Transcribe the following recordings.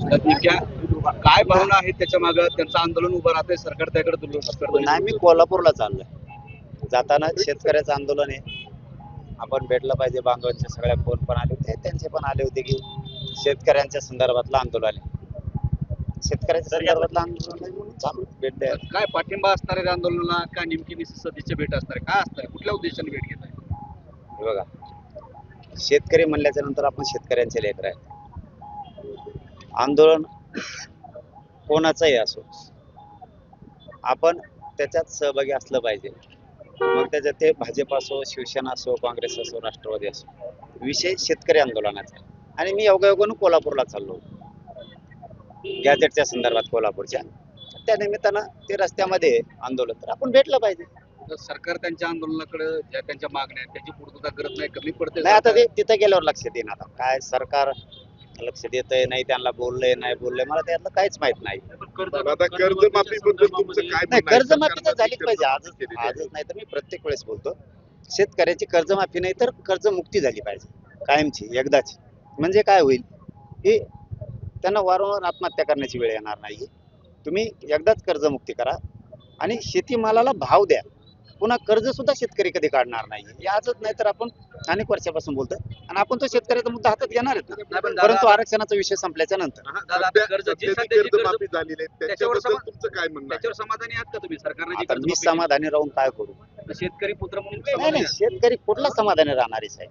काय भावना आहेत त्याच्या मागे? त्यांचं आंदोलन उभं राहतंय, सरकार त्याकडे दुर्लक्ष करतंय. नाही, मी कोल्हापूरला चाललोय. जाताना शेतकऱ्याचं आंदोलन आहे. आपण भेटलं पाहिजे. बांधवांचे सगळ्या फोन पण आले होते, त्यांचे पण आले होते की शेतकऱ्यांच्या संदर्भातलं आंदोलन आहे. शेतकऱ्याच्या संदर्भातलं आंदोलन आहे म्हणून चालू भेट द्यायला. काय पाठिंबा असणार आहे आंदोलनाला? का नेमकी सदिच्छा भेट असणार आहे? काय असणार? कुठल्या उद्देशाने भेट घेत आहे? हे बघा, शेतकरी म्हणल्याच्या नंतर आपण शेतकऱ्यांचे लेकर आहे. आंदोलन कोणाचंही असो, आपण त्याच्यात सहभागी असलं पाहिजे. मग त्याच्यात ते भाजप असो, शिवसेना असो, काँग्रेस असो, राष्ट्रवादी असो, विषय शेतकरी आंदोलनाचा आहे. आणि मी योगायोगानं कोल्हापूरला चाललो, गॅजेटच्या संदर्भात कोल्हापूरच्या. त्या निमित्तानं ते रस्त्यामध्ये आंदोलन, तर आपण भेटलं पाहिजे. तर सरकार त्यांच्या आंदोलनाकडे ज्या त्यांच्या मागण्या आहेत त्याची पूर्तता करत नाही, कमी पडते. नाही, आता ते तिथं गेल्यावर लक्षात येईल. आता काय सरकार लक्ष देतंय नाही, त्यांना बोललंय नाही बोललंय, मला त्यातलं काहीच माहित नाही. आता कर्जमाफीबद्दल तुमचं काय नाही, म्हणणं आहे? कर्जमाफी तर झालीच सरकारनं पाहिजे. आजच केलेली आहे. आजच नाही तर मी प्रत्येक वेळेस बोलतो, शेतकऱ्याची कर्जमाफी नाही तर कर्जमुक्ती झाली पाहिजे, कायमची, एकदाची. म्हणजे काय होईल की त्यांना वारंवार आत्महत्या करण्याची वेळ येणार नाही. तुम्ही एकदाच कर्जमुक्ती करा आणि शेतीमालाला भाव द्या. पुन्हा कर्ज सुद्धा शेतकरी कधी काढणार नाही. हे आजच नाही तर आपण अनेक वर्षापासून बोलतोय आणि आपण तो शेतकऱ्याचा मुद्दा हातात घेणार आहेत ना. परंतु आरक्षणाचा विषय संपल्याच्या नंतर कर्जमाफी झालेली आहे, त्याच्याबद्दल तुमचं काय म्हणणं आहे? त्याच्यावर समाधानी आहात का तुम्ही? सरकारने जी आता मी कर्जमाफी समाधानी राहून काय करू? केली, शेतकरी पुत्र म्हणून नाही समाधानी नाही, आहात? शेतकरी कुठला समाधानी राहणारीच आहे.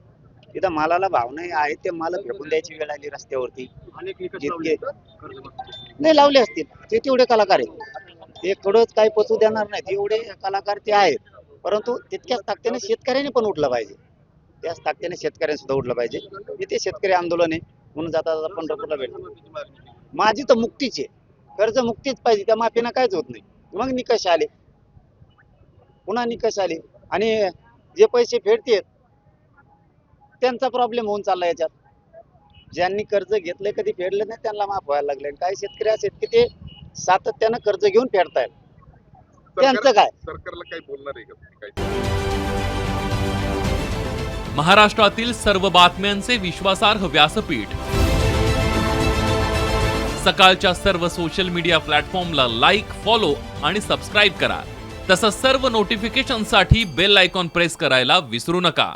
तिथं मालाला भाव नाही आहे, ते माल फेकून द्यायची वेळ आली रस्त्यावरती. अनेक निकष जितके लावले कर्जमाफी. नाही लावले असतील, ते तेवढे कलाकार आहेत. ते थोडंच काही पचू देणार नाहीत, एवढे कलाकार ते आहेत. परंतु तितक्याच ताकदीने शेतकऱ्यांनी पण उठलं पाहिजे. त्याच ताकदीने शेतकऱ्यांनी सुद्धा उठलं पाहिजे. इथे शेतकरी आंदोलन आहे म्हणून जाता जाता पंढरपूरला भेट. माझी तर मुक्तीच आहे, कर्ज मुक्तीच पाहिजे. त्या माफीनं काहीच होत नाही. मग निकष आले, पुन्हा निकष आले आणि जे पैसे फेडतेत त्यांचा प्रॉब्लेम होऊन चालला याच्यात. ज्यांनी कर्ज घेतलंय कधी फेडलं नाही त्यांना माफ व्हायला लागले. काही शेतकरी असे आहेत की ते सातत्यानं कर्ज घेऊन फेडतायत. त्यांचं काय? सरकारला काही बोलणार आहे का तुम्ही? काय महाराष्ट्रातील सर्व बातम्यांचे विश्वासार्ह व्यासपीठ, सकाळच्या सर्व सोशल मीडिया प्लॅटफॉर्मला लाईक, फॉलो आणि सबस्क्राईब करा. तसंच सर्व नोटिफिकेशनसाठी बेल आयकॉन प्रेस करायला विसरू नका.